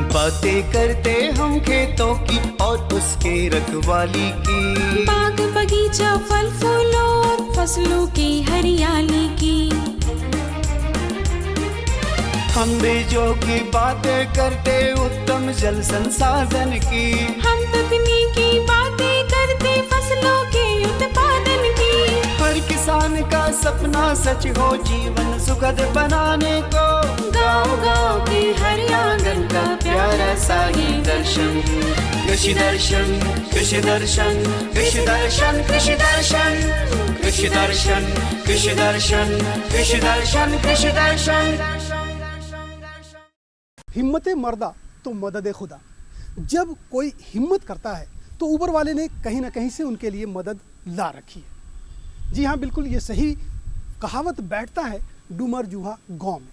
बातें करते हम खेतों की और उसके रखवाली की, बाग बगीचा फल फूलों और फसलों की हरियाली की। हम बीजों की बातें करते उत्तम जल संसाधन की, हम तकनीकी बातें करते फसलों के उत्पादन की। हर किसान का सपना सच हो जीवन सुखद बनाने को, गाँव-गाँव के हर आंगन का प्यारा सा ये दर्शन। कृषि दर्शन, कृषि दर्शन, कृषि दर्शन, कृषि दर्शन, कृषि दर्शन, कृषि दर्शन, कृषि दर्शन, कृषि दर्शन। हिम्मत मर्दा तो मदद खुदा। जब कोई हिम्मत करता है तो ऊपर वाले ने कहीं ना कहीं से उनके लिए मदद ला रखी है। जी हाँ, बिल्कुल ये सही कहावत बैठता है डूमर जूहा गांव में।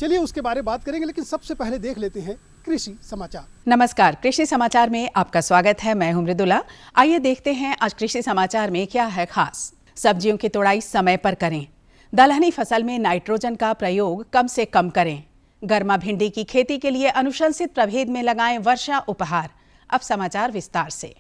चलिए उसके बारे में बात करेंगे, लेकिन सबसे पहले देख लेते हैं कृषि समाचार। नमस्कार, कृषि समाचार में आपका स्वागत है। मैं हूं मृदुला। आइए देखते हैं आज कृषि समाचार में क्या है खास। सब्जियों की तोड़ाई समय पर करें। दलहनी फसल में नाइट्रोजन का प्रयोग कम से कम करें। गर्मा भिंडी की खेती के लिए अनुशंसित प्रभेद में लगाएं वर्षा उपहार। अब समाचार विस्तार से।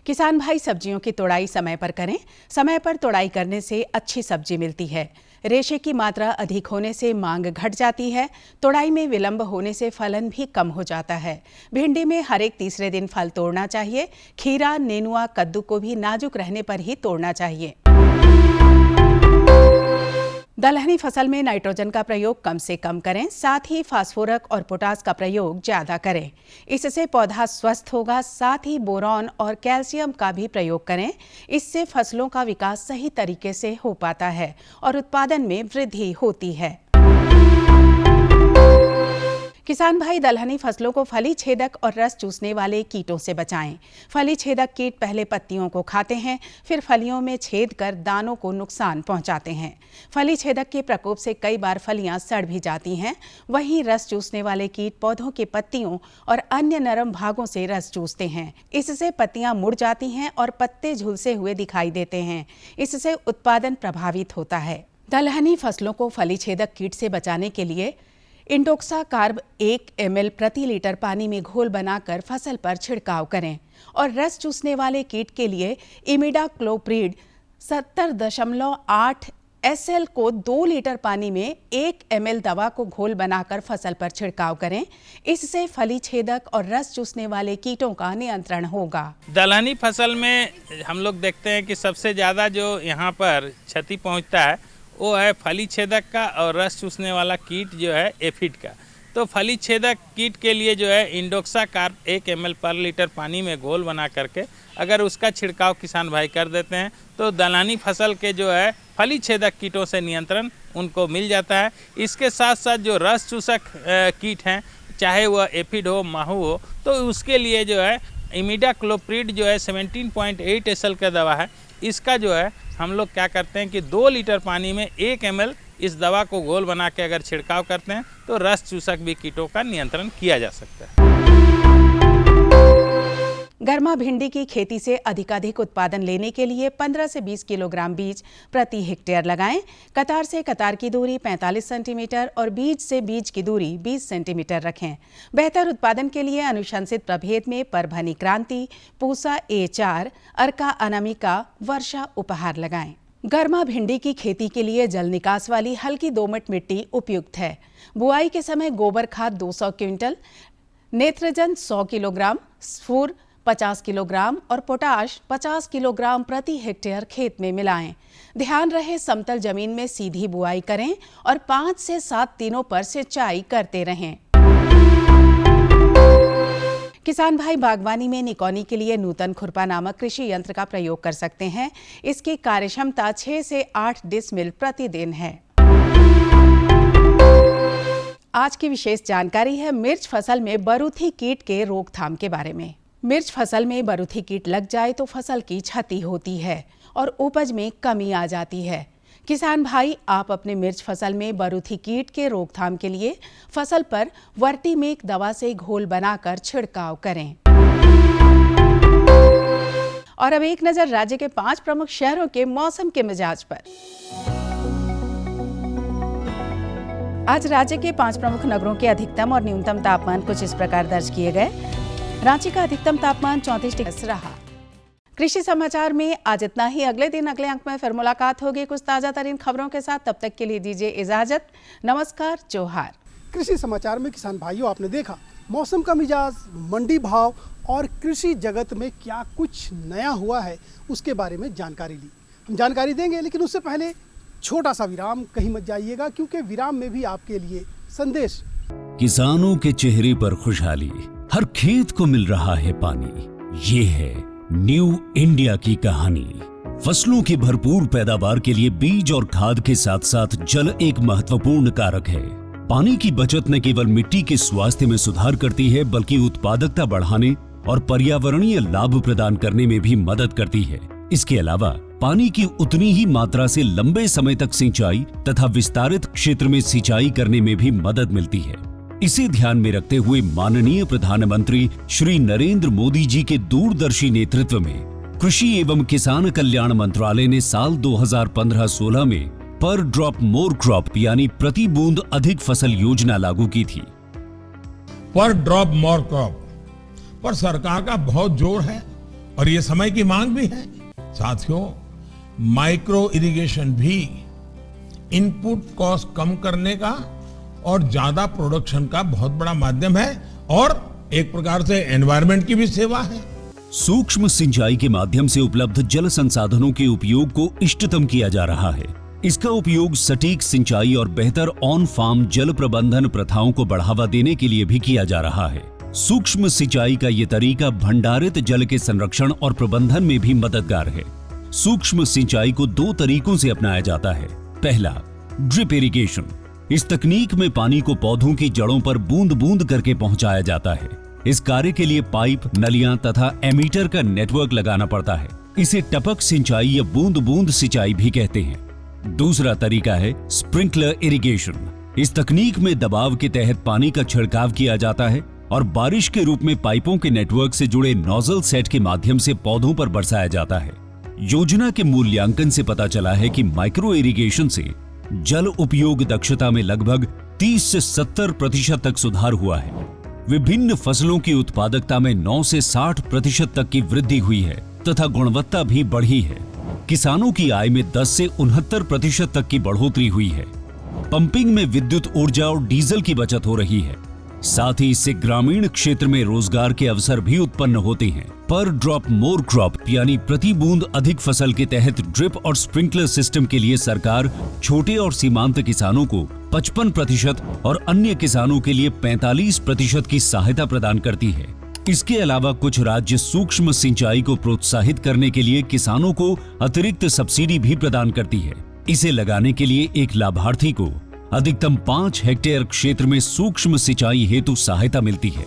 किसान भाई, सब्जियों की तोड़ाई समय पर करें। समय पर तोड़ाई करने से अच्छी सब्जी मिलती है। रेशे की मात्रा अधिक होने से मांग घट जाती है। तोड़ाई में विलंब होने से फलन भी कम हो जाता है। भिंडी में हर एक तीसरे दिन फल तोड़ना चाहिए। खीरा, नेनुआ, कद्दू को भी नाजुक रहने पर ही तोड़ना चाहिए। दलहनी फसल में नाइट्रोजन का प्रयोग कम से कम करें। साथ ही फास्फोरस और पोटास का प्रयोग ज्यादा करें। इससे पौधा स्वस्थ होगा। साथ ही बोरॉन और कैल्शियम का भी प्रयोग करें। इससे फसलों का विकास सही तरीके से हो पाता है और उत्पादन में वृद्धि होती है। किसान भाई, दलहनी फसलों को फली छेदक और रस चूसने वाले कीटों से बचाएं। फली छेदक कीट पहले पत्तियों को खाते हैं, फिर फलियों में छेद कर दानों को नुकसान पहुंचाते हैं। फली छेदक के प्रकोप से कई बार फलियां सड़ भी जाती हैं। वहीं रस चूसने वाले कीट पौधों के पत्तियों और अन्य नरम भागों से रस चूसते हैं। इससे पत्तियां मुड़ जाती हैं और पत्ते झुलसे हुए दिखाई देते हैं। इससे उत्पादन प्रभावित होता है। दलहनी फसलों को फली छेदक कीट से बचाने के लिए इंडोक्सा कार्ब 1 ml प्रति लीटर पानी में घोल बनाकर फसल पर छिड़काव करें और रस चूसने वाले कीट के लिए इमिडाक्लोप्रिड 70.8 SL को 2 लीटर पानी में 1 ml दवा को घोल बनाकर फसल पर छिड़काव करें। इससे फली छेदक और रस चूसने वाले कीटों का नियंत्रण होगा। दलहनी फसल में हम लोग देखते हैं कि सबसे ज़्यादा जो यहाँ पर क्षति पहुँचता है वो है फली छेदक का और रस चूसने वाला कीट जो है एफिड का। तो फली छेदक कीट के लिए जो है इंडोक्सा कार्ब 1 ml पर लीटर पानी में घोल बना करके अगर उसका छिड़काव किसान भाई कर देते हैं तो दलहनी फसल के जो है फली छेदक कीटों से नियंत्रण उनको मिल जाता है। इसके साथ साथ जो रस चूसक कीट हैं, चाहे वह एफिड हो, माहू हो, तो उसके लिए जो है इमिडाक्लोप्रिड जो है 17.8 SL का दवा है। इसका जो है हम लोग क्या करते हैं कि 2 लीटर पानी में 1 ml इस दवा को घोल बना के अगर छिड़काव करते हैं तो रस चूसक भी कीटों का नियंत्रण किया जा सकता है। गर्मा भिंडी की खेती से अधिकाधिक उत्पादन लेने के लिए 15 से 20 किलोग्राम बीज प्रति हेक्टेयर लगाएं। कतार से कतार की दूरी 45 सेंटीमीटर और बीज से बीज की दूरी 20 सेंटीमीटर रखें। बेहतर उत्पादन के लिए अनुशंसित प्रभेद में परभनी क्रांति, पूसा A4, अर्का अनामिका, वर्षा उपहार लगाएं। गर्मा भिंडी की खेती के लिए जल निकास वाली हल्की दोमट मिट्टी उपयुक्त है। बुआई के समय गोबर खाद 200 क्विंटल, नेत्रजन 100 किलोग्राम, स्फूर 50 किलोग्राम और पोटाश 50 किलोग्राम प्रति हेक्टेयर खेत में मिलाएं। ध्यान रहे समतल जमीन में सीधी बुआई करें और 5 से 7 दिनों पर सिंचाई करते रहें। किसान भाई, बागवानी में निकौनी के लिए नूतन खुरपा नामक कृषि यंत्र का प्रयोग कर सकते हैं। इसकी कार्यक्षमता 6 से 8 डिसमिल प्रतिदिन है। आज की विशेष जानकारी है मिर्च फसल में बरूथी कीट के रोकथाम के बारे में। मिर्च फसल में बरूथी कीट लग जाए तो फसल की क्षति होती है और उपज में कमी आ जाती है। किसान भाई, आप अपने मिर्च फसल में बरूथी कीट के रोकथाम के लिए फसल पर वर्टीमेक दवा से घोल बनाकर छिड़काव करें। और अब एक नजर राज्य के 5 प्रमुख शहरों के मौसम के मिजाज पर। आज राज्य के 5 प्रमुख नगरों के अधिकतम और न्यूनतम तापमान कुछ इस प्रकार दर्ज किए गए। रांची का अधिकतम तापमान 34 डिग्री रहा। कृषि समाचार में आज इतना ही। अगले दिन अगले अंक में फिर मुलाकात होगी कुछ ताजा तरीन खबरों के साथ। तब तक के लिए दीजिए इजाजत। नमस्कार, जोहार। कृषि समाचार में किसान भाइयों, आपने देखा मौसम का मिजाज, मंडी भाव और कृषि जगत में क्या कुछ नया हुआ है उसके बारे में जानकारी ली। हम जानकारी देंगे, लेकिन उससे पहले छोटा सा विराम। कहीं मत जाइएगा, क्योंकि विराम में भी आपके लिए संदेश। किसानों के चेहरे पर खुशहाली, हर खेत को मिल रहा है पानी। ये है न्यू इंडिया की कहानी। फसलों की भरपूर पैदावार के लिए बीज और खाद के साथ साथ जल एक महत्वपूर्ण कारक है। पानी की बचत न केवल मिट्टी के स्वास्थ्य में सुधार करती है, बल्कि उत्पादकता बढ़ाने और पर्यावरणीय लाभ प्रदान करने में भी मदद करती है। इसके अलावा पानी की उतनी ही मात्रा से लंबे समय तक सिंचाई तथा विस्तारित क्षेत्र में सिंचाई करने में भी मदद मिलती है। इसे ध्यान में रखते हुए माननीय प्रधानमंत्री श्री नरेंद्र मोदी जी के दूरदर्शी नेतृत्व में कृषि एवं किसान कल्याण मंत्रालय ने साल 2015-16 में पर ड्रॉप मोर क्रॉप यानी प्रति बूंद अधिक फसल योजना लागू की थी। पर ड्रॉप मोर क्रॉप पर सरकार का बहुत जोर है और ये समय की मांग भी है। साथियों, माइक्रो इरिगेशन भी इनपुट कॉस्ट कम करने का और ज्यादा प्रोडक्शन का बहुत बड़ा माध्यम है और एक प्रकार से एनवायरनमेंट की भी सेवा है। सूक्ष्म सिंचाई के माध्यम से उपलब्ध जल संसाधनों के उपयोग को इष्टतम किया जा रहा है। इसका उपयोग सटीक सिंचाई और बेहतर ऑन फार्म जल प्रबंधन प्रथाओं को बढ़ावा देने के लिए भी किया जा रहा है। सूक्ष्म सिंचाई का ये तरीका भंडारित जल के संरक्षण और प्रबंधन में भी मददगार है। सूक्ष्म सिंचाई को 2 तरीकों से अपनाया जाता है। पहला, ड्रिप इरिगेशन। इस तकनीक में पानी को पौधों की जड़ों पर बूंद बूंद करके पहुंचाया जाता है। इस कार्य के लिए पाइप, नलियां तथा एमीटर का नेटवर्क लगाना पड़ता है। इसे टपक सिंचाई या बूंद बूंद सिंचाई भी कहते हैं। दूसरा तरीका है स्प्रिंकलर इरिगेशन। इस तकनीक में दबाव के तहत पानी का छिड़काव किया जाता है और बारिश के रूप में पाइपों के नेटवर्क से जुड़े नोजल सेट के माध्यम से पौधों पर बरसाया जाता है। योजना के मूल्यांकन से पता चला है कि माइक्रो इरिगेशन से जल उपयोग दक्षता में लगभग 30 से 70% तक सुधार हुआ है। विभिन्न फसलों की उत्पादकता में 9 से 60% तक की वृद्धि हुई है तथा गुणवत्ता भी बढ़ी है। किसानों की आय में 10 से 69% तक की बढ़ोतरी हुई है। पंपिंग में विद्युत ऊर्जा और डीजल की बचत हो रही है। साथ ही इससे ग्रामीण क्षेत्र में रोजगार के अवसर भी उत्पन्न होते हैं। पर ड्रॉप मोर क्रॉप यानी प्रति बूंद अधिक फसल के तहत ड्रिप और स्प्रिंकलर सिस्टम के लिए सरकार छोटे और सीमांत किसानों को 55% और अन्य किसानों के लिए 45% की सहायता प्रदान करती है। इसके अलावा कुछ राज्य सूक्ष्म सिंचाई को प्रोत्साहित करने के लिए किसानों को अतिरिक्त सब्सिडी भी प्रदान करती है। इसे लगाने के लिए एक लाभार्थी को अधिकतम 5 हेक्टेयर क्षेत्र में सूक्ष्म सिंचाई हेतु सहायता मिलती है।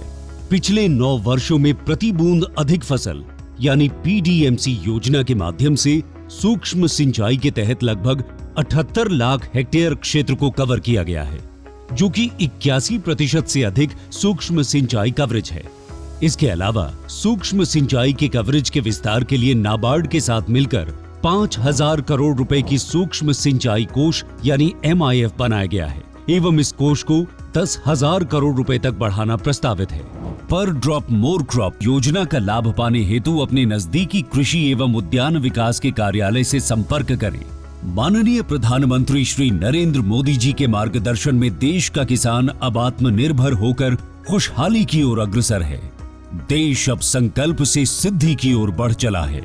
पिछले 9 वर्षों में प्रति बूंद अधिक फसल यानी PDMC योजना के माध्यम से सूक्ष्म सिंचाई के तहत लगभग 78 लाख हेक्टेयर क्षेत्र को कवर किया गया है, जो कि 81% से अधिक सूक्ष्म सिंचाई कवरेज है। इसके अलावा सूक्ष्म सिंचाई के कवरेज के विस्तार के लिए नाबार्ड के साथ मिलकर 5,000 करोड़ रुपए की सूक्ष्म सिंचाई कोष यानी MIF बनाया गया है एवं इस कोष को 10,000 करोड़ रुपए तक बढ़ाना प्रस्तावित है। पर ड्रॉप मोर क्रॉप योजना का लाभ पाने हेतु अपने नजदीकी कृषि एवं उद्यान विकास के कार्यालय से संपर्क करें। माननीय प्रधानमंत्री श्री नरेंद्र मोदी जी के मार्गदर्शन में देश का किसान अब आत्मनिर्भर होकर खुशहाली की ओर अग्रसर है। देश अब संकल्प से सिद्धि की ओर बढ़ चला है।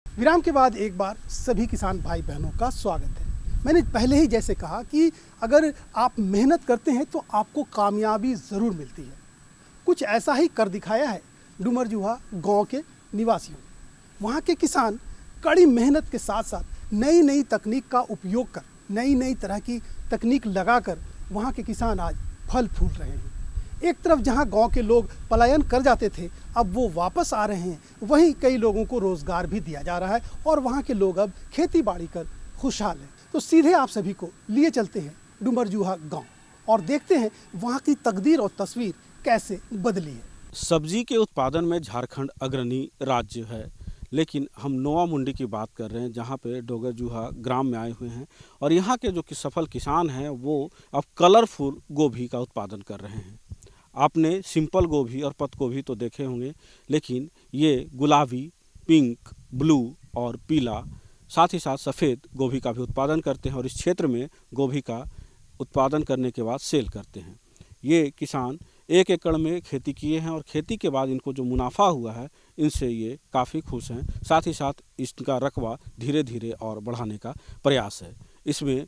विराम के बाद एक बार सभी किसान भाई बहनों का स्वागत है। मैंने पहले ही जैसे कहा कि अगर आप मेहनत करते हैं तो आपको कामयाबी ज़रूर मिलती है। कुछ ऐसा ही कर दिखाया है डुमरजुहा गांव के निवासियों ने। वहाँ के किसान कड़ी मेहनत के साथ साथ नई नई तकनीक का उपयोग कर, नई नई तरह की तकनीक लगाकर वहाँ के किसान आज फल फूल रहे हैं। एक तरफ जहाँ गांव के लोग पलायन कर जाते थे, अब वो वापस आ रहे हैं, वहीं कई लोगों को रोज़गार भी दिया जा रहा है और वहाँ के लोग अब खेती बाड़ी कर खुशहाल हैं। तो सीधे आप सभी को लिए चलते हैं डुमरजुहा गांव और देखते हैं वहाँ की तकदीर और तस्वीर कैसे बदली है। सब्जी के उत्पादन में झारखंड अग्रणी राज्य है, लेकिन हम नोवा मुंडी की बात कर रहे हैं जहाँ पे डोगरजूहा ग्राम में आए हुए हैं और यहाँ के जो कि सफल किसान हैं वो अब कलरफुल गोभी का उत्पादन कर रहे हैं। आपने सिंपल गोभी और पत्त गोभी तो देखे होंगे, लेकिन ये गुलाबी, पिंक, ब्लू और पीला, साथ ही साथ सफ़ेद गोभी का भी उत्पादन करते हैं और इस क्षेत्र में गोभी का उत्पादन करने के बाद सेल करते हैं। ये किसान 1 एकड़ में खेती किए हैं और खेती के बाद इनको जो मुनाफा हुआ है इनसे ये काफ़ी खुश हैं। साथ ही साथ इसका रकबा धीरे धीरे और बढ़ाने का प्रयास है। इसमें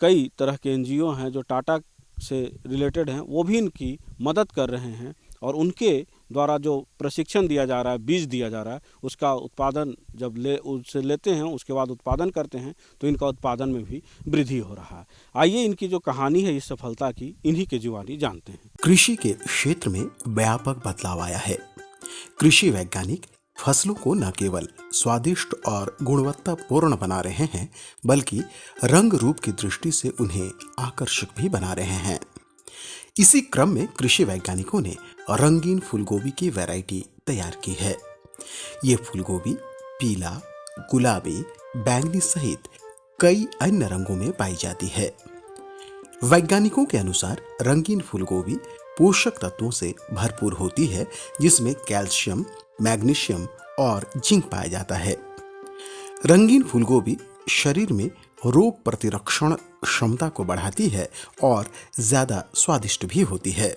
कई तरह के NGO हैं जो टाटा से रिलेटेड हैं, वो भी इनकी मदद कर रहे हैं और उनके द्वारा जो प्रशिक्षण दिया जा रहा है, बीज दिया जा रहा है, उसका उत्पादन जब उससे लेते हैं उसके बाद उत्पादन करते हैं तो इनका उत्पादन में भी वृद्धि हो रहा है। आइए इनकी जो कहानी है इस सफलता की, इन्हीं के जुबानी जानते हैं। कृषि के क्षेत्र में व्यापक बदलाव आया है। कृषि वैज्ञानिक फसलों को न केवल स्वादिष्ट और गुणवत्तापूर्ण बना रहे हैं बल्कि रंग रूप की दृष्टि से उन्हें आकर्षक भी बना रहे हैं। इसी क्रम में कृषि वैज्ञानिकों ने रंगीन फूलगोभी की वैरायटी तैयार की है। ये फूलगोभी पीला, गुलाबी, बैंगनी सहित कई अन्य रंगों में पाई जाती है। वैज्ञानिकों के अनुसार रंगीन फूलगोभी पोषक तत्वों से भरपूर होती है, जिसमें कैल्शियम, मैग्नीशियम और जिंक पाया जाता है। रंगीन फूलगोभी शरीर में रोग प्रतिरक्षण क्षमता को बढ़ाती है और ज्यादा स्वादिष्ट भी होती है।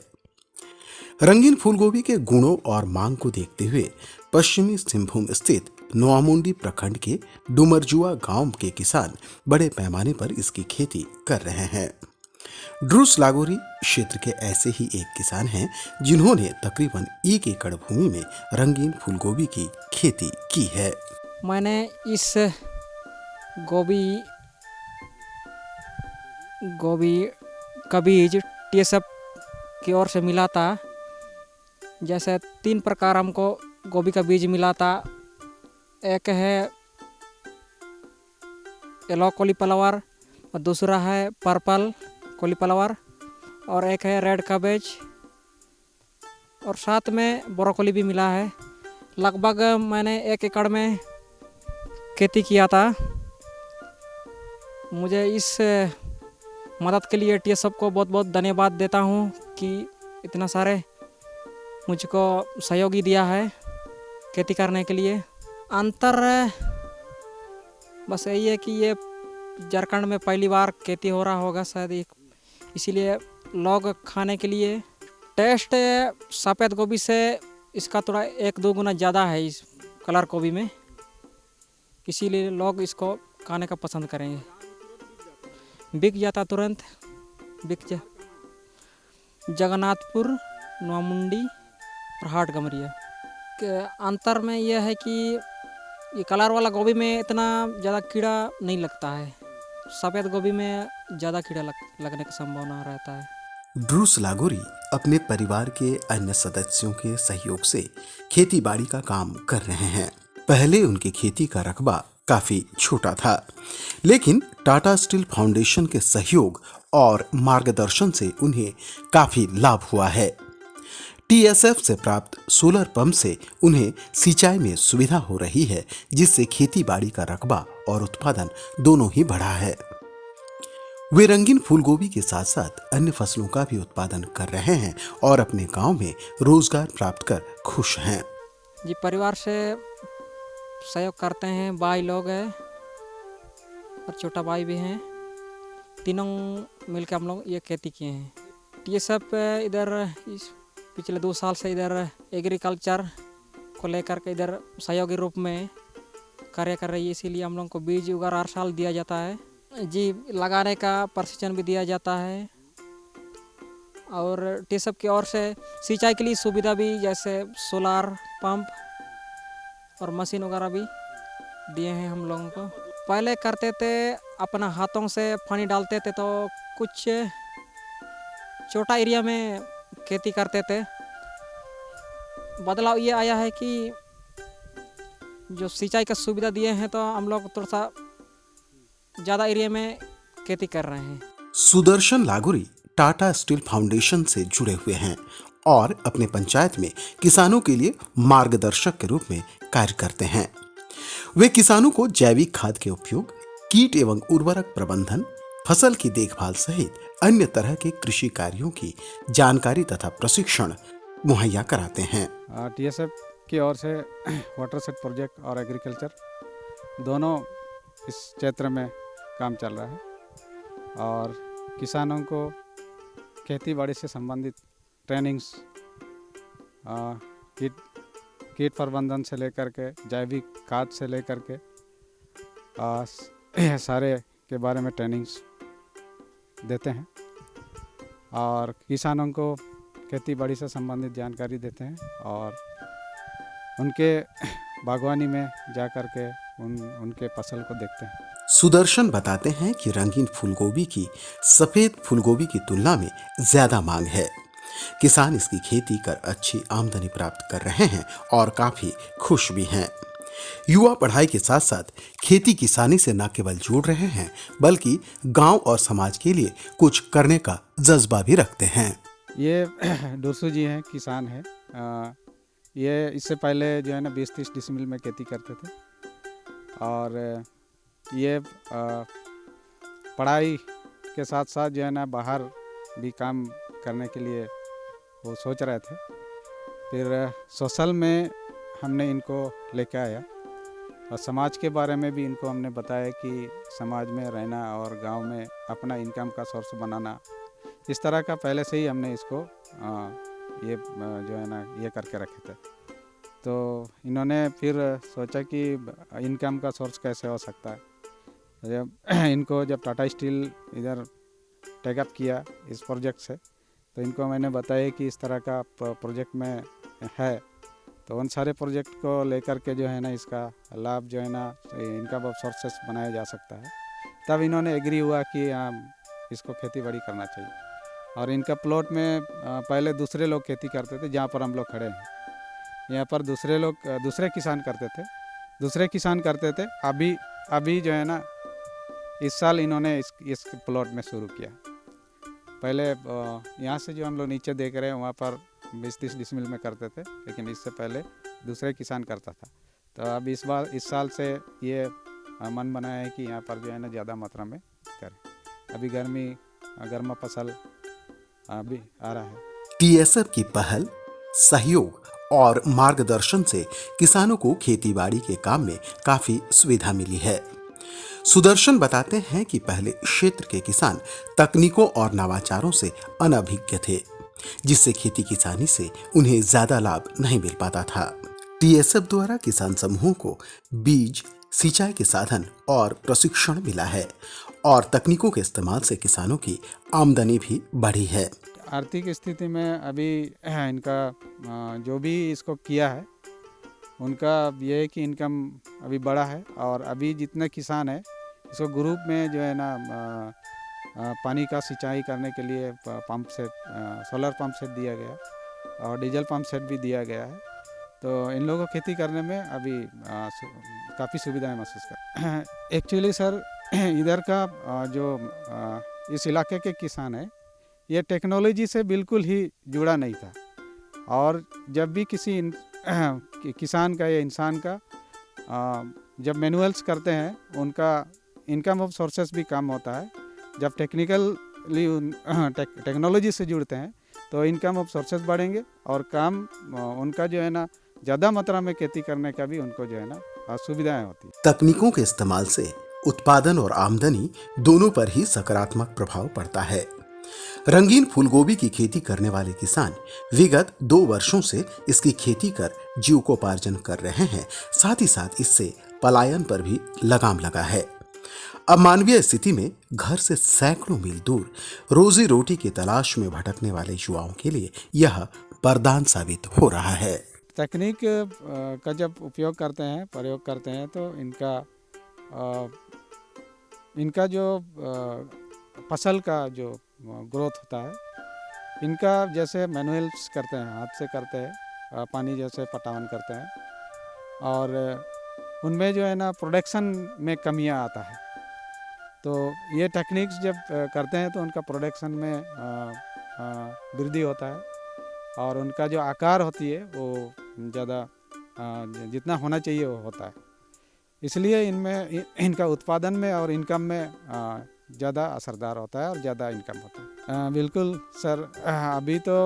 रंगीन फूलगोभी के गुणों और मांग को देखते हुए पश्चिमी सिंहभूम स्थित नोआमुंडी प्रखंड के डुमरजुआ गांव के किसान बड़े पैमाने पर इसकी खेती कर रहे हैं। ड्रूस लागोरी क्षेत्र के ऐसे ही एक किसान हैं जिन्होंने तकरीबन 1 एकड़ भूमि में रंगीन फूलगोभी की खेती की है। मैंने इस गोभी का बीज TSF की ओर से मिला था। जैसे 3 प्रकार हमको गोभी का बीज मिला था। एक है येलो कॉलीफ्लावर और दूसरा है पर्पल कॉलीफ्लावर और एक है रेड कैबेज और साथ में ब्रोकोली भी मिला है। लगभग मैंने 1 एकड़ में खेती किया था। मुझे इस मदद के लिए TSF को बहुत बहुत धन्यवाद देता हूँ कि इतना सारे मुझको सहयोगी दिया है खेती करने के लिए। अंतर बस यही है कि ये झारखंड में पहली बार खेती हो रहा होगा शायद, इसीलिए लोग खाने के लिए टेस्ट सफ़ेद गोभी से इसका थोड़ा 1-2 गुना ज़्यादा है इस कलर गोभी में, इसीलिए लोग इसको खाने का पसंद करेंगे। बिक जाता तुरंत, जगन्नाथपुर, नोआमुंडी और हाट गमरिया के अंतर में यह है कि ये कलर वाला गोभी में इतना ज़्यादा कीड़ा नहीं लगता है, सफ़ेद गोभी में ज़्यादा कीड़ा लगने की संभावना रहता है। ड्रूस लागोरी अपने परिवार के अन्य सदस्यों के सहयोग से खेती बाड़ी का काम कर रहे हैं। पहले उनकी खेती का रकबा काफी छोटा था, लेकिन टाटा स्टील फाउंडेशन के सहयोग और मार्गदर्शन से उन्हें काफी लाभ हुआ है। TSF से प्राप्त सोलर पंप से उन्हें सिंचाई में सुविधा हो रही है, जिससे खेती बाड़ी का रकबा और उत्पादन दोनों ही बढ़ा है। वे रंगीन फूलगोभी के साथ साथ अन्य फसलों का भी उत्पादन कर रहे हैं और अपने गांव में रोजगार प्राप्त कर खुश हैं। जी, परिवार से सहयोग करते हैं, भाई लोग हैं और छोटा भाई भी हैं, तीनों मिलकर हम लोग ये खेती किए हैं। TSF इधर इस पिछले 2 साल से इधर एग्रीकल्चर को लेकर के इधर सहयोगी रूप में कार्य कर रही है, इसीलिए हम लोग को बीज वगैरह हर साल दिया जाता है। जी, लगाने का प्रशिक्षण भी दिया जाता है और TSF की ओर से सिंचाई के लिए सुविधा भी, जैसे सोलार पंप और मशीन वगैरह भी दिए हैं हम लोगों को। पहले करते थे अपना हाथों से पानी डालते थे, तो कुछ छोटा एरिया में खेती करते थे। बदलाव ये आया है कि जो सिंचाई का सुविधा दिए हैं तो हम लोग थोड़ा सा ज़्यादा एरिया में खेती कर रहे हैं। सुदर्शन लागोरी टाटा स्टील फाउंडेशन से जुड़े हुए हैं और अपने पंचायत में किसानों के लिए मार्गदर्शक के रूप में कार्य करते हैं। वे किसानों को जैविक खाद के उपयोग, कीट एवं उर्वरक प्रबंधन, फसल की देखभाल सहित अन्य तरह के कृषि कार्यों की जानकारी तथा प्रशिक्षण मुहैया कराते हैं। TSF की ओर से वाटर सेट प्रोजेक्ट और एग्रीकल्चर दोनों इस क्षेत्र में काम चल रहा है और किसानों को खेती बाड़ी से संबंधित ट्रेनिंग्स, कीट प्रबंधन से लेकर के जैविक खाद से लेकर के सारे के बारे में ट्रेनिंग्स देते हैं और किसानों को खेती बाड़ी से संबंधित जानकारी देते हैं और उनके बागवानी में जा कर के उनके फसल को देखते हैं। सुदर्शन बताते हैं कि रंगीन फूलगोभी की सफेद फूलगोभी की तुलना में ज्यादा मांग है। किसान इसकी खेती कर अच्छी आमदनी प्राप्त कर रहे हैं और काफी खुश भी हैं। युवा पढ़ाई के साथ साथ खेती किसानी से न केवल जुड़ रहे हैं बल्कि गांव और समाज के लिए कुछ करने का जज्बा भी रखते हैं। ये डुरसू जी हैं, किसान हैं। ये इससे पहले जो है ना 20-30 डिसमिल में खेती करते थे और ये पढ़ाई के साथ साथ जो है ना बाहर भी काम करने के लिए वो सोच रहे थे। फिर सोशल में हमने इनको लेकर आया और समाज के बारे में भी इनको हमने बताया कि समाज में रहना और गांव में अपना इनकम का सोर्स बनाना, इस तरह का पहले से ही हमने इसको ये जो है ना ये करके रखे थे। तो इन्होंने फिर सोचा कि इनकम का सोर्स कैसे हो सकता है। जब टाटा स्टील इधर टेकअप किया इस प्रोजेक्ट से, तो इनको मैंने बताया कि इस तरह का प्रोजेक्ट में है, तो उन सारे प्रोजेक्ट को लेकर के जो है ना इसका लाभ जो है ना इनकम ऑफ सोर्सेस बनाया जा सकता है। तब इन्होंने एग्री हुआ कि इसको खेती बाड़ी करना चाहिए और इनका प्लॉट में पहले दूसरे लोग खेती करते थे, जहाँ पर हम लोग खड़े हैं यहाँ पर दूसरे किसान करते थे। अभी जो है ना इस साल इन्होंने इस प्लॉट में शुरू किया। पहले यहाँ से जो हम लोग नीचे देख रहे हैं वहाँ पर 20-30 डिसमिल में करते थे, लेकिन इससे पहले दूसरे किसान करता था। तो अब इस साल से ये मन बनाया है कि यहाँ पर जो है ना ज़्यादा मात्रा में करें। अभी गर्मा फसल अभी आ रहा है। TSF की पहल, सहयोग और मार्गदर्शन से किसानों को खेतीबाड़ी के काम में काफी सुविधा मिली है। सुदर्शन बताते हैं कि पहले क्षेत्र के किसान तकनीकों और नवाचारों से अनभिज्ञ थे, जिससे खेती किसानी से उन्हें ज्यादा लाभ नहीं मिल पाता था। TSF द्वारा किसान समूहों को बीज, सिंचाई के साधन और प्रशिक्षण मिला है और तकनीकों के इस्तेमाल से किसानों की आमदनी भी बढ़ी है। आर्थिक स्थिति में अभी इनका जो भी इसको किया है उनका ये है कि इनकम अभी बढ़ा है और अभी जितने किसान हैं इसको ग्रुप में जो है ना पानी का सिंचाई करने के लिए pump set, solar pump set दिया गया और डीजल पंप सेट भी दिया गया है। तो इन लोगों को खेती करने में अभी काफ़ी सुविधाएं महसूस कर। एक्चुअली सर इधर का जो इस इलाके के किसान है ये टेक्नोलॉजी से बिल्कुल ही जुड़ा नहीं था और जब भी किसी किसान का या इंसान का जब मैनुअल्स करते हैं उनका इनकम ऑफ सोर्सेस भी कम होता है। जब टेक्नोलॉजी से जुड़ते हैं तो इनकम ऑफ सोर्सेस बढ़ेंगे और काम उनका जो है ना ज़्यादा मात्रा में खेती करने का भी उनको जो है ना सुविधाएं होती है। तकनीकों के इस्तेमाल से उत्पादन और आमदनी दोनों पर ही सकारात्मक प्रभाव पड़ता है। रंगीन फूलगोभी की खेती करने वाले किसान विगत 2 वर्षों से इसकी खेती कर जीविकोपार्जन कर रहे हैं। साथ ही साथ इससे पलायन पर भी लगाम लगा है। अब मानवीय स्थिति में घर से सैकड़ों मील दूर रोजी रोटी की तलाश में भटकने वाले युवाओं के लिए यह वरदान साबित हो रहा है। तकनीक का जब प्रयोग करते हैं तो इनका जो फसल का जो ग्रोथ होता है, इनका जैसे मैनुअल्स करते हैं, हाथ से करते हैं, पानी जैसे पटावन करते हैं और उनमें जो है ना प्रोडक्शन में कमियां आता है। तो तो ये टेक्निक्स जब करते हैं तो उनका प्रोडक्शन में वृद्धि होता है और उनका जो आकार होती है वो ज़्यादा जितना होना चाहिए वो होता है। इसलिए इनमें इनका उत्पादन में और इनकम में ज़्यादा असरदार होता है और ज़्यादा इनकम होता है। बिल्कुल सर, अभी तो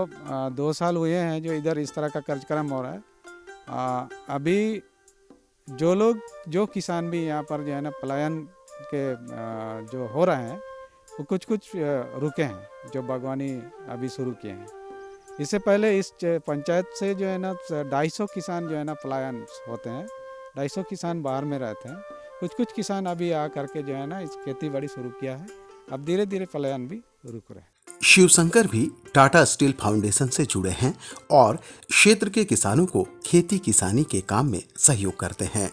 2 साल हुए हैं जो इधर इस तरह का कार्यक्रम हो रहा है। अभी जो किसान भी यहाँ पर जो है ना पलायन के जो हो रहे हैं वो कुछ रुके हैं, जो बागवानी अभी शुरू किए हैं। इससे पहले इस पंचायत से जो है ना 250 किसान जो है ना पलायन होते हैं, 250 किसान बाहर में रहते हैं। कुछ किसान अभी आ करके जो है ना इस खेती बाड़ी शुरू किया है। अब धीरे धीरे पलायन भी रुक रहे हैं। शिवशंकर भी टाटा स्टील फाउंडेशन से जुड़े हैं और क्षेत्र के किसानों को खेती किसानी के काम में सहयोग करते हैं।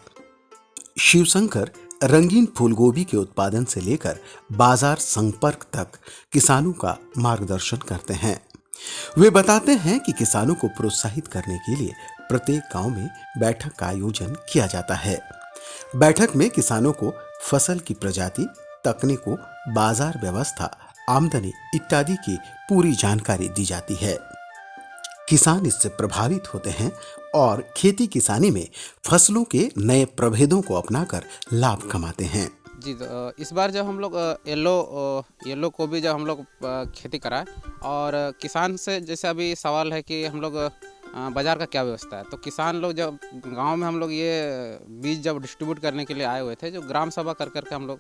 शिवशंकर रंगीन फूलगोभी के उत्पादन से लेकर बाजार संपर्क तक किसानों का मार्गदर्शन करते हैं। वे बताते हैं कि किसानों को प्रोत्साहित करने के लिए प्रत्येक गांव में बैठक का आयोजन किया जाता है। बैठक में किसानों को फसल की प्रजाति, तकनीकों, बाजार व्यवस्था, आमदनी इत्यादि की पूरी जानकारी दी जाती है। किसान इससे प्रभावित होते हैं और खेती किसानी में फसलों के नए प्रभेदों को अपनाकर लाभ कमाते हैं। जी, तो इस बार जब हम लोग येलो गोभी जब हम लोग खेती कराए और किसान से जैसे अभी सवाल है कि हम लोग बाज़ार का क्या व्यवस्था है, तो किसान लोग जब गांव में हम लोग ये बीज जब डिस्ट्रीब्यूट करने के लिए आए हुए थे, जो ग्राम सभा कर के हम लोग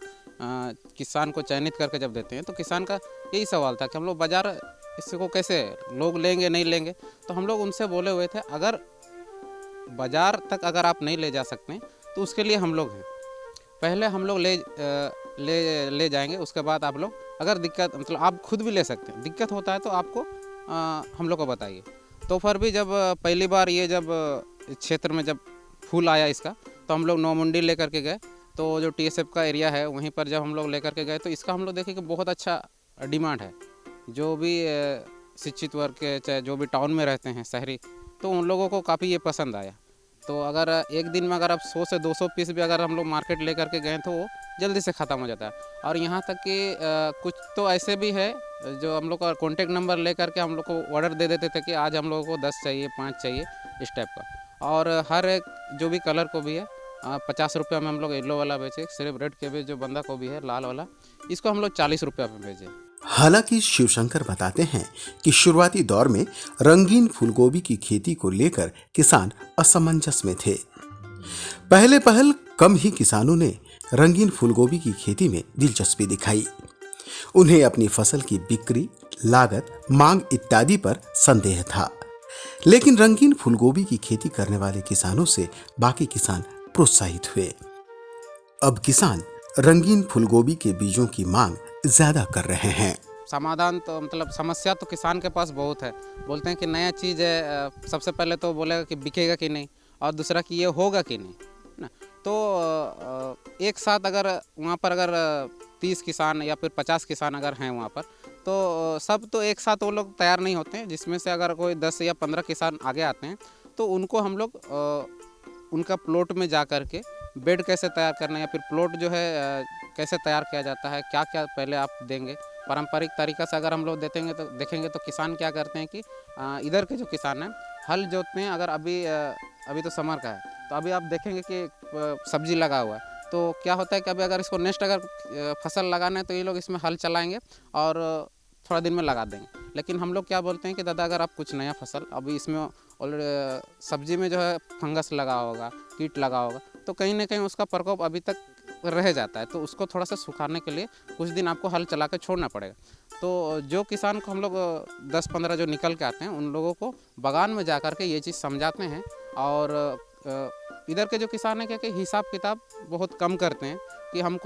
किसान को चयनित करके जब देते हैं, तो किसान का यही सवाल था कि हम लोग बाज़ार इसको कैसे लोग लेंगे नहीं लेंगे। तो हम लोग उनसे बोले हुए थे अगर बाज़ार तक अगर आप नहीं ले जा सकते तो उसके लिए हम लोग हैं, पहले हम लोग ले जाएंगे, उसके बाद आप लोग अगर दिक्कत मतलब आप खुद भी ले सकते हैं, दिक्कत होता है तो आपको हम लोग को बताइए। तो फिर भी जब पहली बार ये जब क्षेत्र में जब फूल आया इसका, तो हम लोग नौमुंडी लेकर के गए, तो जो TSF का एरिया है वहीं पर जब हम लोग लेकर के गए तो इसका हम लोग देखे कि बहुत अच्छा डिमांड है। जो भी शिक्षित वर्ग के चाहे जो भी टाउन में रहते हैं शहरी, तो उन लोगों को काफ़ी ये पसंद आया। तो अगर एक दिन में अगर आप 100 से 200 पीस भी अगर हम लोग मार्केट ले करके गए तो वो जल्दी से ख़त्म हो जाता है। और यहाँ तक कि कुछ तो ऐसे भी है जो हम लोग का कॉन्टेक्ट नंबर ले करके हम लोग को ऑर्डर दे देते थे कि आज हम लोगों को 10 चाहिए, 5 चाहिए, इस टाइप का। और हर एक जो भी कलर को भी है 50 रुपये में हम लोग येलो वाला बेचे, सिर्फ रेड के भी जो बंदा को भी है लाल वाला, इसको हम लोग 40 रुपये में बेचे। हालांकि शिवशंकर बताते हैं कि शुरुआती दौर में रंगीन फूलगोभी की खेती को लेकर किसान असमंजस में थे। पहले कम ही किसानों ने रंगीन फूलगोभी की खेती में दिलचस्पी दिखाई। उन्हें अपनी फसल की बिक्री, लागत, मांग इत्यादि पर संदेह था, लेकिन रंगीन फूलगोभी की खेती करने वाले किसानों से बाकी किसान प्रोत्साहित हुए। अब किसान रंगीन फूलगोभी के बीजों की मांग ज्यादा कर रहे हैं। समाधान तो मतलब समस्या तो किसान के पास बहुत है। बोलते हैं कि नया चीज़ है, सबसे पहले तो बोलेगा कि बिकेगा कि नहीं, और दूसरा कि ये होगा कि नहीं ना। तो एक साथ अगर वहाँ पर अगर 30 किसान या फिर 50 किसान अगर हैं वहाँ पर, तो सब तो एक साथ वो लोग तैयार नहीं होते हैं। जिसमें से अगर कोई 10 या 15 किसान आगे आते हैं तो उनको हम लोग उनका प्लॉट में जा कर के बेड कैसे तैयार करना है या फिर प्लॉट जो है कैसे तैयार किया जाता है, क्या क्या पहले आप देंगे। पारंपरिक तरीक़ा से अगर हम लोग देखेंगे तो किसान क्या करते हैं कि इधर के जो किसान हैं हल जोतते हैं। अगर अभी तो समर का है, तो अभी आप देखेंगे कि सब्जी लगा हुआ है, तो क्या होता है कि अभी अगर इसको नेक्स्ट अगर फसल लगाना है तो ये लोग इसमें हल चलाएँगे और थोड़ा दिन में लगा देंगे। लेकिन हम लोग क्या बोलते हैं कि दादा अगर आप कुछ नया फसल अभी इसमें ऑलरेडी सब्जी में जो है फंगस लगा होगा, कीट लगा होगा, तो कहीं ना कहीं उसका प्रकोप अभी तक रह जाता है, तो उसको थोड़ा सा सुखाने के लिए कुछ दिन आपको हल चला के छोड़ना पड़ेगा। तो जो किसान को हम लोग 10-15 जो निकल के आते हैं उन लोगों को बागान में जा कर के ये चीज़ समझाते हैं। और इधर के जो किसान हैं क्या कि हिसाब किताब बहुत कम करते हैं कि हम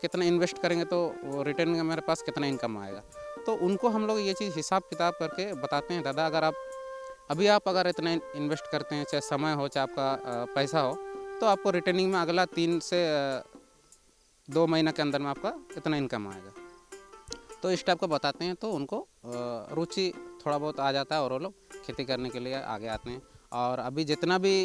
कितना इन्वेस्ट करेंगे तो रिटर्न में मेरे पास कितना इनकम आएगा। तो उनको हम लोग ये चीज़ हिसाब किताब करके बताते हैं, दादा अगर आप अगर इतना इन्वेस्ट करते हैं, चाहे समय हो चाहे आपका पैसा हो, तो आपको रिटर्निंग में अगला 3 से 2 महीना के अंदर में आपका इतना इनकम आएगा। तो इस टाइप का बताते हैं, तो उनको रुचि थोड़ा बहुत आ जाता है और वो लोग खेती करने के लिए आगे आते हैं। और अभी जितना भी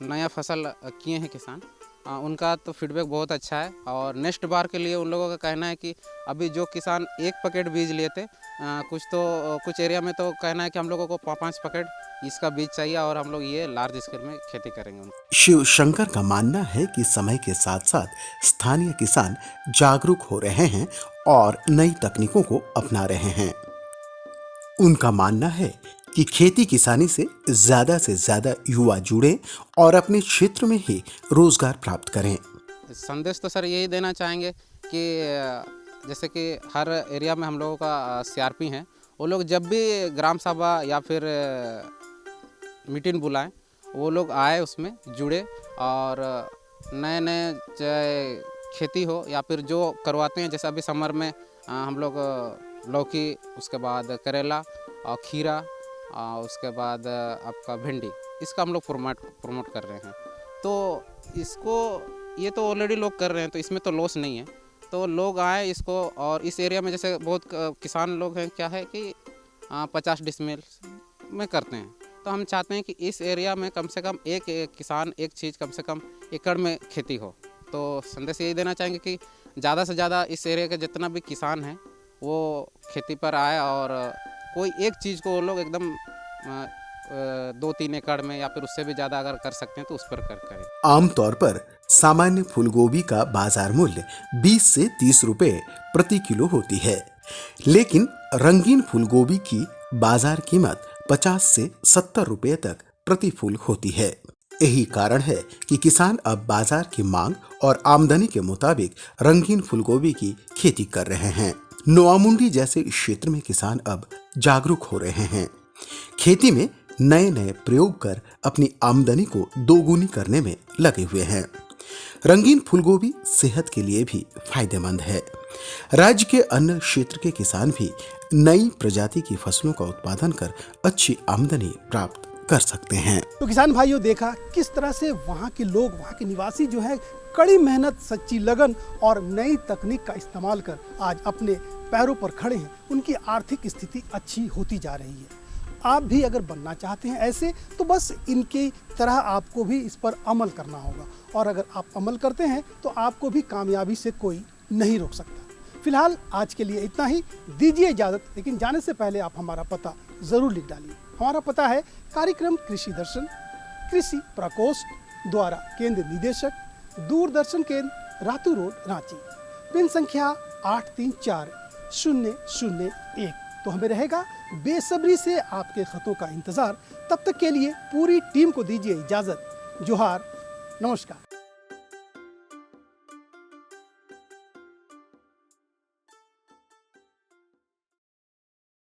नया फसल किए हैं किसान, उनका तो फीडबैक बहुत अच्छा है। और नेक्स्ट बार के लिए उन लोगों का कहना है कि अभी जो किसान 1 पैकेट बीज लिए थे, कुछ एरिया में तो कहना है कि हम लोगों को 5 पैकेट इसका बीज चाहिए और हम लोग ये लार्ज स्केल में खेती करेंगे। शिव शंकर का मानना है कि समय के साथ साथ स्थानीय किसान जागरूक हो रहे हैं और नई तकनीकों को अपना रहे हैं। उनका मानना है कि खेती किसानी से ज्यादा युवा जुड़े और अपने क्षेत्र में ही रोजगार प्राप्त करें। संदेश तो सर यही देना चाहेंगे कि जैसे कि हर एरिया में हम लोगों का सीआरपी हैं, वो लोग जब भी ग्राम सभा या फिर मीटिंग बुलाएं, वो लोग आए, उसमें जुड़े और नए चाहे खेती हो या फिर जो करवाते हैं, जैसे अभी समर में हम लोग लौकी, उसके बाद करेला और खीरा, उसके बाद आपका भिंडी, इसका हम लोग प्रमोट कर रहे हैं। तो इसको ये तो ऑलरेडी लोग कर रहे हैं, तो इसमें तो लॉस नहीं है। तो लोग आए इसको, और इस एरिया में जैसे बहुत किसान लोग हैं, क्या है कि 50 डिसमिल में करते हैं, तो हम चाहते हैं कि इस एरिया में कम से कम एक किसान एक चीज़ कम से कम एकड़ में खेती हो। तो संदेश यही देना चाहेंगे कि ज़्यादा से ज़्यादा इस एरिया के जितना भी किसान हैं वो खेती पर आए और कोई एक चीज़ को वो लोग एकदम 2-3 एकड़ में या फिर उससे भी ज़्यादा अगर कर सकते हैं तो उस पर करें। आमतौर पर सामान्य फूलगोभी का बाजार मूल्य 20 से 30 रुपए प्रति किलो होती है, लेकिन रंगीन फूलगोभी की बाजार कीमत 50 से 70 रुपए तक प्रति फूल होती है। यही कारण है कि किसान अब बाजार की मांग और आमदनी के मुताबिक रंगीन फूलगोभी की खेती कर रहे हैं। नोआमुंडी जैसे क्षेत्र में किसान अब जागरूक हो रहे हैं, खेती में नए प्रयोग कर अपनी आमदनी को दोगुनी करने में लगे हुए हैं। रंगीन फूलगोभी सेहत के लिए भी फायदेमंद है। राज्य के अन्य क्षेत्र के किसान भी नई प्रजाति की फसलों का उत्पादन कर अच्छी आमदनी प्राप्त कर सकते हैं। तो किसान भाइयों, देखा किस तरह से वहाँ के लोग, वहाँ के निवासी जो है कड़ी मेहनत, सच्ची लगन और नई तकनीक का इस्तेमाल कर आज अपने पैरों पर खड़े हैं। उनकी आर्थिक स्थिति अच्छी होती जा रही है। आप भी अगर बनना चाहते हैं ऐसे, तो बस इनकी तरह आपको भी इस पर अमल करना होगा, और अगर आप अमल करते हैं तो आपको भी कामयाबी से कोई नहीं रोक सकता। फिलहाल आज के लिए इतना ही, दीजिए इजाज़त। लेकिन जाने से पहले आप हमारा पता ज़रूर लिख डालिए। हमारा पता है कार्यक्रम कृषि दर्शन, कृषि प्रकोष्ठ द्वारा केंद्र निदेशक, दूरदर्शन केंद्र, रातू रोड, रांची। पिन संख्या 834001। तो हमें रहेगा बेसब्री से आपके खतों का इंतज़ार। तब तक के लिए पूरी टीम को दीजिए इजाज़त। जोहार, नमस्कार।